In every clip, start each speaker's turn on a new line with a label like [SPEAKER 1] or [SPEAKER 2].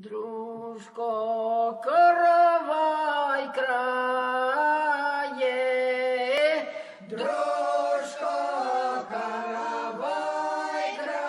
[SPEAKER 1] Дружко, каравай крае, дружко, каравай крае.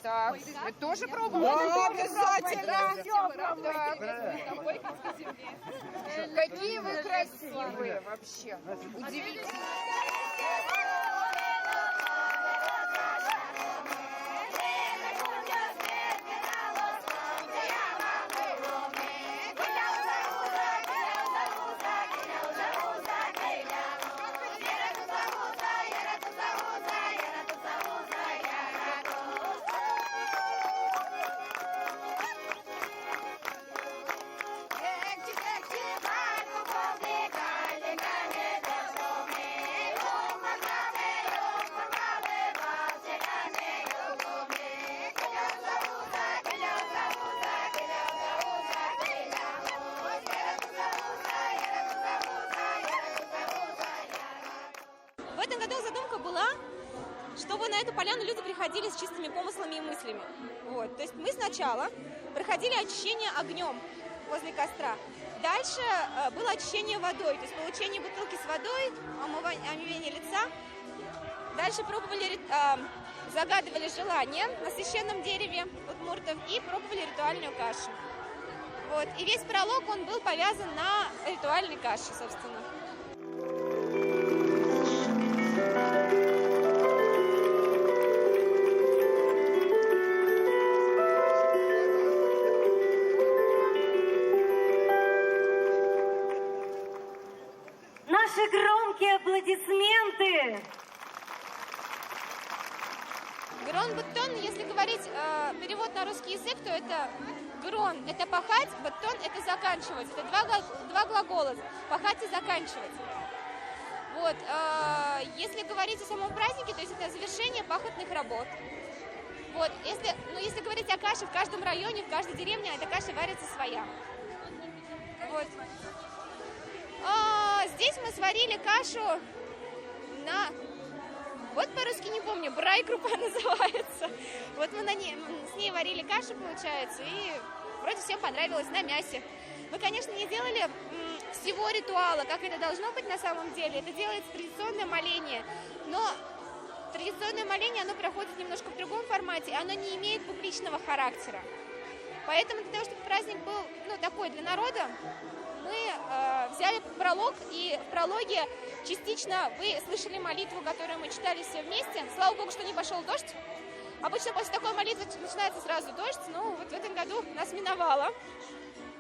[SPEAKER 2] Так, вы тоже пробовали?
[SPEAKER 3] Да, обязательно.
[SPEAKER 2] Какие вы красивые вообще. Удивительно.
[SPEAKER 4] В этом году задумка была, чтобы на эту поляну люди приходили с чистыми помыслами и мыслями. Вот. То есть мы сначала проходили очищение огнем возле костра. Дальше было очищение водой, то есть получение бутылки с водой, омывание лица. Дальше пробовали, загадывали желание на священном дереве удмуртов и пробовали ритуальную кашу. Вот. И весь пролог, он был повязан на ритуальной каше, собственно.
[SPEAKER 5] Наши громкие аплодисменты.
[SPEAKER 4] Грон бутон, если говорить перевод на русский язык, то это грон, это пахать, бутон это заканчивать. Это два глагола, пахать и заканчивать. Вот, если говорить о самом празднике, то есть это завершение пахотных работ. Вот, если говорить о каше, в каждом районе, в каждой деревне эта каша варится своя. Вот. Здесь мы сварили кашу на... Вот по-русски не помню, брай крупа называется. Вот мы с ней варили кашу, получается, и вроде всем понравилось на мясе. Мы, конечно, не делали всего ритуала, как это должно быть на самом деле. Это делается традиционное моление. Но традиционное моление, оно проходит немножко в другом формате, оно не имеет публичного характера. Поэтому для того, чтобы праздник был такой для народа, мы взяли пролог, и в прологе частично вы слышали молитву, которую мы читали все вместе. Слава Богу, что не пошел дождь. Обычно после такой молитвы начинается сразу дождь, но вот в этом году нас миновало.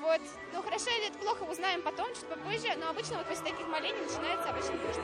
[SPEAKER 4] Вот. Ну, хорошо или это плохо, узнаем потом, чуть попозже, но обычно вот после таких молений начинается обычно дождь.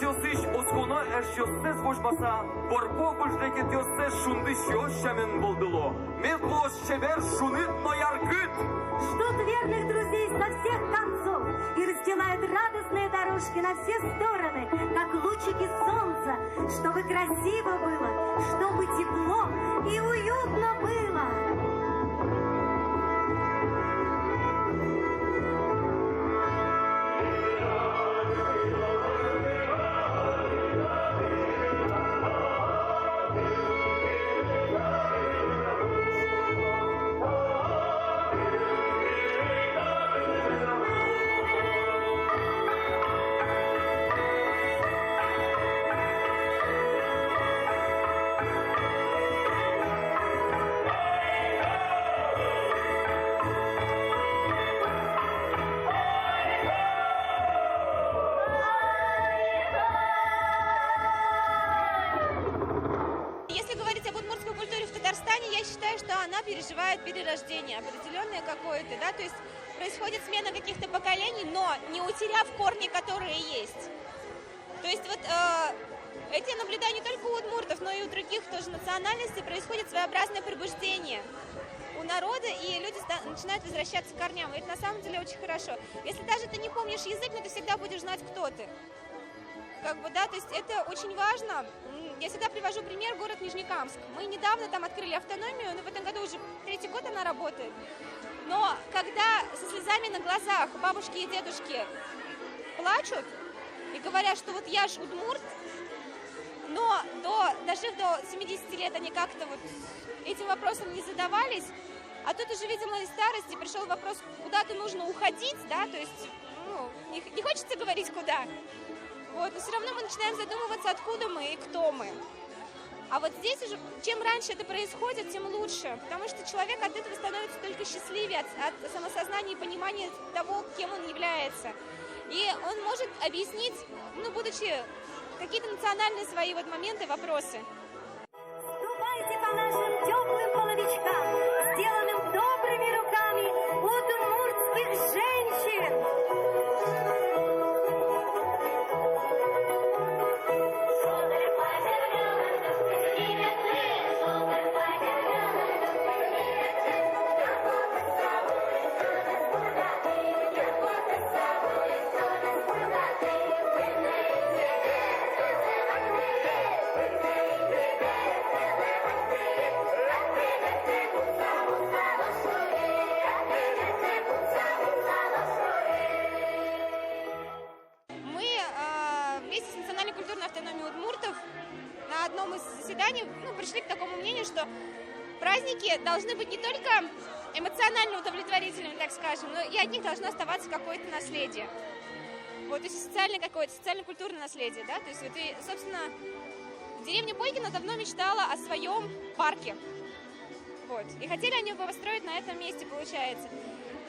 [SPEAKER 6] Сёсыш оскона эршёсез вожмаса, борпо выждекет ёсез шунды шёщамен болдыло. Мен колос шебер шунит нояргыт.
[SPEAKER 5] Ждут верных друзей со всех концов и расстилают радостные дорожки на все стороны, как лучики солнца, чтобы красиво было, чтобы тепло и уютно было.
[SPEAKER 4] переживает перерождение определенное какое-то, да, то есть происходит смена каких-то поколений, но не утеряв корни, которые есть. То есть вот эти наблюдаю не только у других тоже национальностей происходит своеобразное пробуждение у народа, и люди начинают возвращаться к корням. И это на самом деле очень хорошо. Если даже ты не помнишь язык, но ты всегда будешь знать, кто ты. Как бы, да, то есть это очень важно. Я всегда привожу пример город Нижнекамск. Мы недавно там открыли автономию, но в этом году уже 3-й год она работает. Но когда со слезами на глазах бабушки и дедушки плачут и говорят, что вот я ж удмурт, но дожив до 70 лет, они как-то вот этим вопросом не задавались, а тут уже, видимо, из старости пришел вопрос, куда-то нужно уходить, да, то есть, ну, не хочется говорить куда, вот, но все равно мы начинаем задумываться, откуда мы и кто мы. А вот здесь уже, чем раньше это происходит, тем лучше, потому что человек от этого становится только счастливее, от самосознания и понимания того, кем он является. И он может объяснить, ну, будучи какие-то национальные свои вот моменты, вопросы.
[SPEAKER 5] Ступайте по нашим теплым половичкам, сделанным добрыми руками удмуртских женщин.
[SPEAKER 4] Культурной автономии удмуртов на одном из заседаний пришли к такому мнению, что праздники должны быть не только эмоционально удовлетворительными, так скажем, но и от них должно оставаться какое-то наследие. Вот, то есть социальное какое-то, социально-культурное наследие, да, то есть вот и, собственно, деревня Бойкино давно мечтала о своем парке, вот, и хотели они его построить на этом месте, получается,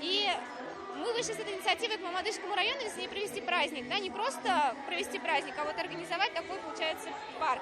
[SPEAKER 4] и мы вышли с этой инициативой к Мамадышскому району и с ней провести праздник, да, не просто провести праздник, а вот организовать такой, получается, парк.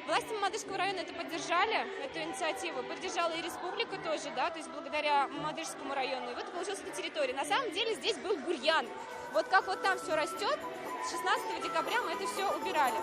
[SPEAKER 4] Власти Мамадышского района это поддержали, эту инициативу, поддержала и республика тоже, да, то есть благодаря Мамадышскому району. И вот получилась эта территория. На самом деле здесь был бурьян. Вот как вот там все растет, с 16 декабря мы это все убирали.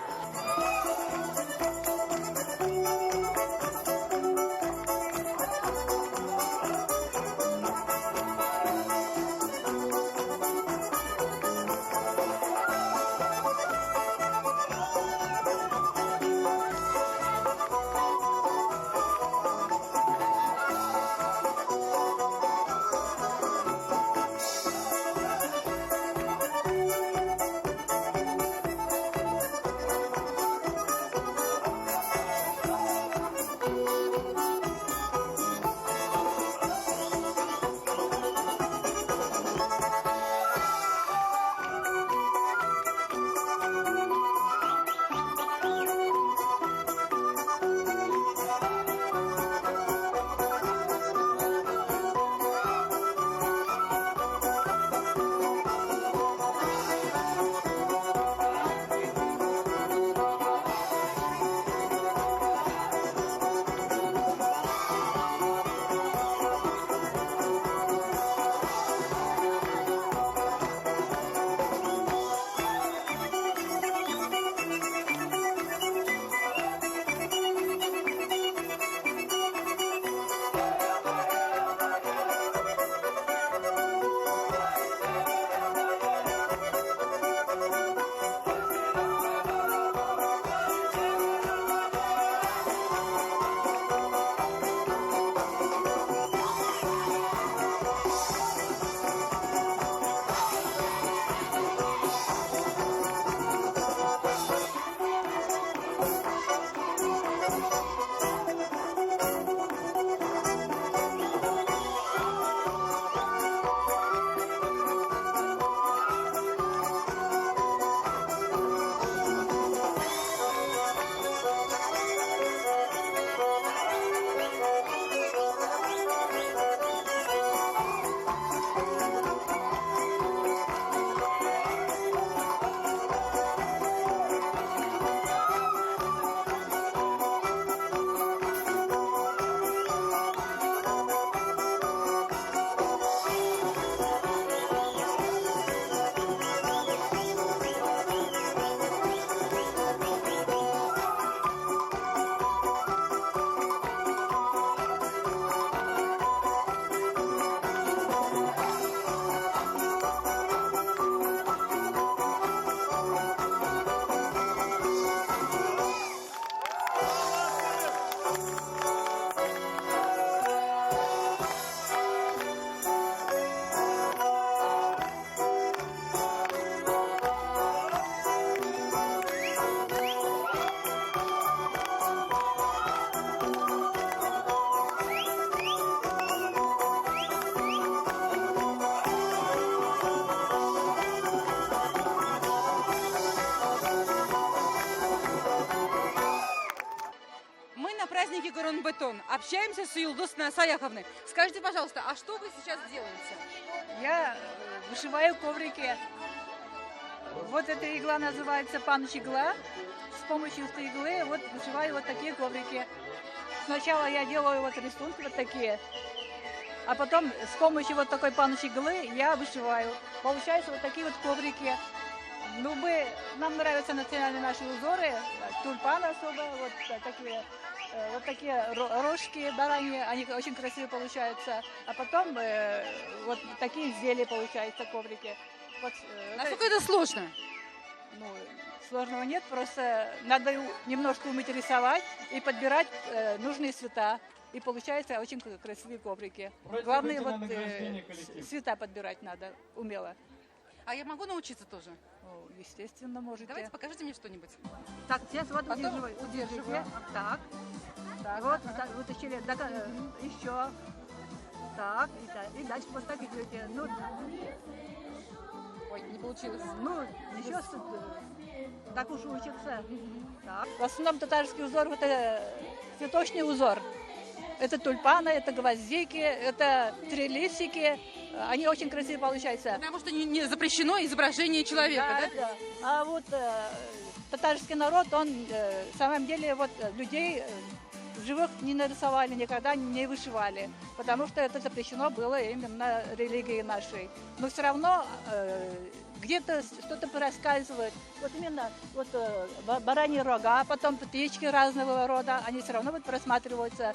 [SPEAKER 3] празднике Горон-Бетон. Общаемся с Юлдусной Саяховной. Скажите, пожалуйста, а что вы сейчас делаете?
[SPEAKER 7] Я вышиваю коврики. Вот эта игла называется панч-игла. С помощью этой иглы вот вышиваю вот такие коврики. Сначала я делаю вот рисунки вот такие, а потом с помощью вот такой панч-иглы я вышиваю. Получаются вот такие вот коврики. Ну, нам нравятся национальные наши узоры, тюльпан особо, вот такие рожки бараньи, они очень красивые получаются. А потом вот такие изделия получаются, коврики. Вот,
[SPEAKER 3] Насколько это сложно?
[SPEAKER 7] Ну, сложного нет, просто надо немножко уметь рисовать и подбирать нужные цвета. И получаются очень красивые коврики. Главное, вот цвета подбирать надо умело.
[SPEAKER 3] А я могу научиться тоже?
[SPEAKER 7] Ну, естественно, можете.
[SPEAKER 3] Давайте покажите мне что-нибудь.
[SPEAKER 7] Так, сейчас вот удерживайте. Так, вот вытащили. Еще. Так, и дальше вот так идете. Ну,
[SPEAKER 3] ой, не получилось.
[SPEAKER 7] Ну, еще так уж учится. Так. В основном татарский узор – это цветочный узор. Это тюльпаны, это гвоздики, это трилистики. Они очень красиво получаются.
[SPEAKER 3] Потому что не запрещено изображение человека, да?
[SPEAKER 7] Да. А вот татарский народ, он в самом деле вот людей живых не нарисовали, никогда не вышивали, потому что это запрещено было именно религией нашей. Но все равно где-то что-то проскальзывает. Вот именно вот бараньи рога, потом птички разного рода, они все равно вот просматриваются.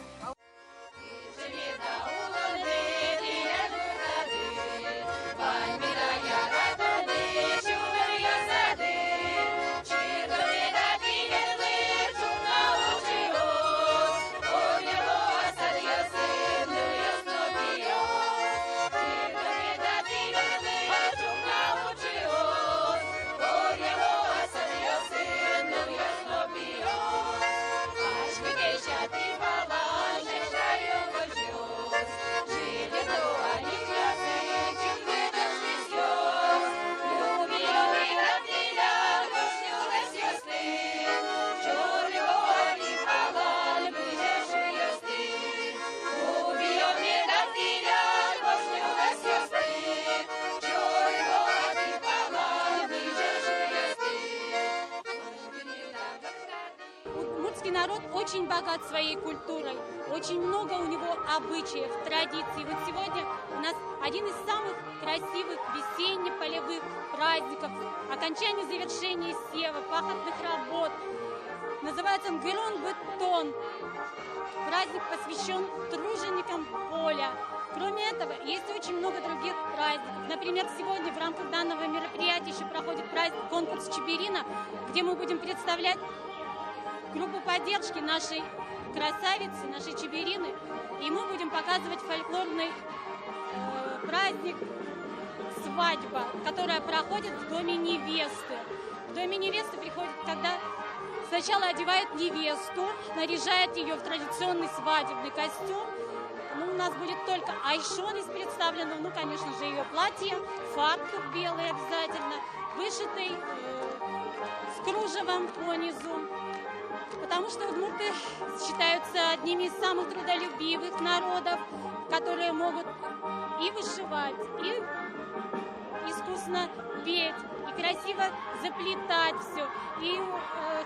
[SPEAKER 8] Народ очень богат своей культурой, очень много у него обычаев, традиций. Вот сегодня у нас один из самых красивых весенне-полевых праздников, окончание завершения сева, пахотных работ. Называется он Горон-Бетон. Праздник посвящен труженикам поля. Кроме этого, есть очень много других праздников. Например, сегодня в рамках данного мероприятия еще проходит праздник, конкурс Чеберина, где мы будем представлять группу поддержки нашей красавицы, нашей Чеберины. И мы будем показывать фольклорный праздник «Свадьба», которая проходит в доме невесты. В доме невесты приходит, когда сначала одевают невесту, наряжают ее в традиционный свадебный костюм. Ну, у нас будет только айшон из представленного, ну, конечно же, ее платье, фартук белый обязательно, вышитый с кружевом понизу. Потому что удмурты считаются одними из самых трудолюбивых народов, которые могут и вышивать, и искусно петь, и красиво заплетать все, и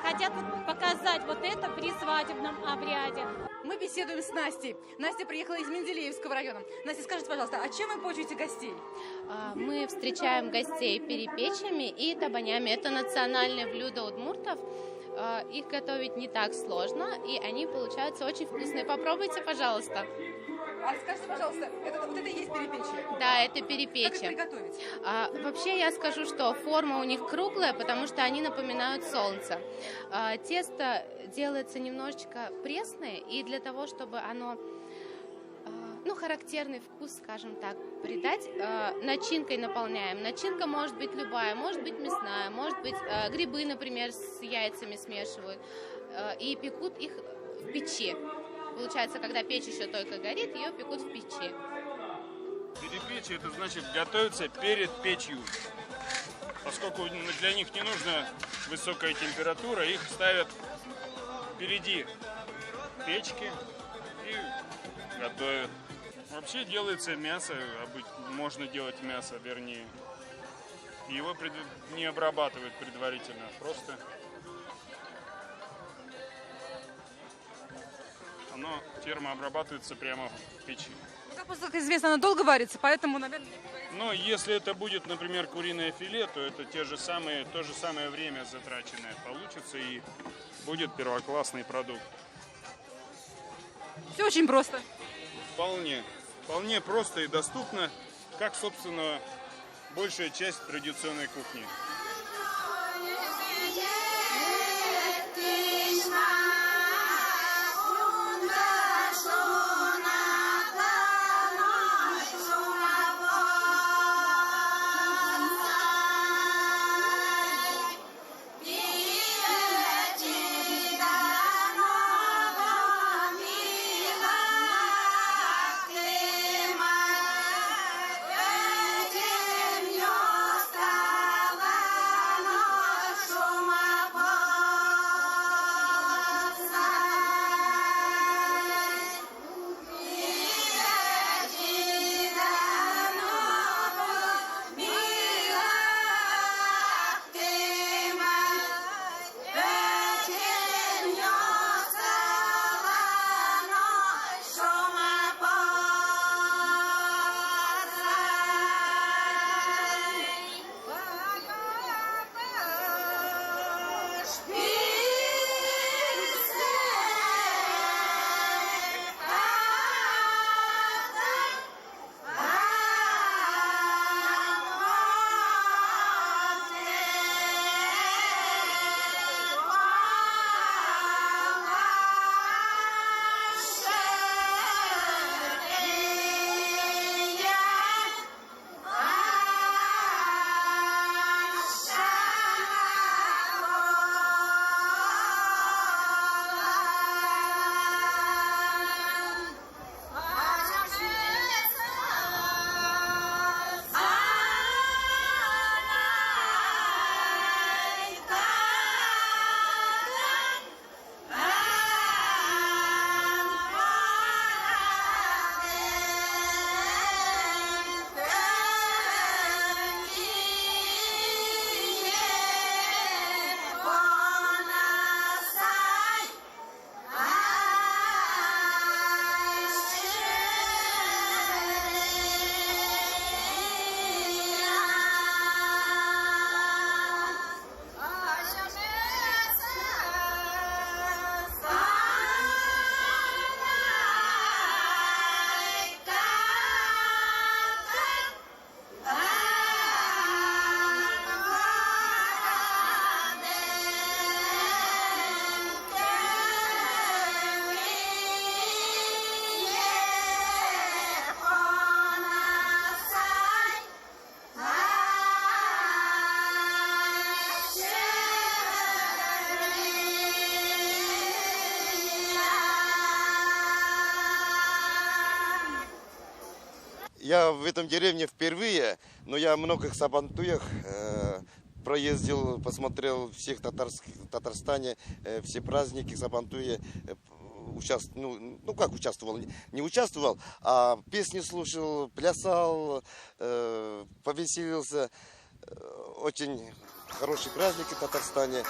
[SPEAKER 8] хотят показать вот это при свадебном обряде.
[SPEAKER 3] Мы беседуем с Настей. Настя приехала из Менделеевского района. Настя, скажите, пожалуйста, а чем вы почуете гостей?
[SPEAKER 9] Мы встречаем гостей перепечами и табанями. Это национальное блюдо удмуртов. Их готовить не так сложно, и они получаются очень вкусные. Попробуйте, пожалуйста.
[SPEAKER 3] А скажите, пожалуйста, вот это и есть перепечи?
[SPEAKER 9] Да, это перепечи.
[SPEAKER 3] Как их приготовить?
[SPEAKER 9] Вообще я скажу, что форма у них круглая, потому что они напоминают солнце. Тесто делается немножечко пресное, и для того, чтобы оно характерный вкус, скажем так, придать, начинкой наполняем. Начинка может быть любая, может быть мясная, может быть грибы, например, с яйцами смешивают, и пекут их в печи. Получается, когда печь еще только горит, ее пекут в печи.
[SPEAKER 10] Перепечь, это значит готовиться перед печью. Поскольку для них не нужна высокая температура, их ставят впереди печки и готовят. Вообще делается мясо, можно делать мясо, вернее. Его не обрабатывают предварительно, просто оно термообрабатывается прямо в печи.
[SPEAKER 3] Капуста, как известно, она долго варится, поэтому, наверное...
[SPEAKER 10] Но если это будет, например, куриное филе, то это то же самое время затраченное получится и будет первоклассный продукт.
[SPEAKER 3] Все очень просто.
[SPEAKER 10] Вполне просто и доступно, как, собственно, большая часть традиционной кухни.
[SPEAKER 11] Я в этом деревне впервые, но я в многих сабантуях проездил, посмотрел всех в Татарстане, все праздники Сабантуя, как участвовал, не участвовал, а песни слушал, плясал, повеселился. Очень хорошие праздники в Татарстане.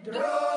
[SPEAKER 1] дружко.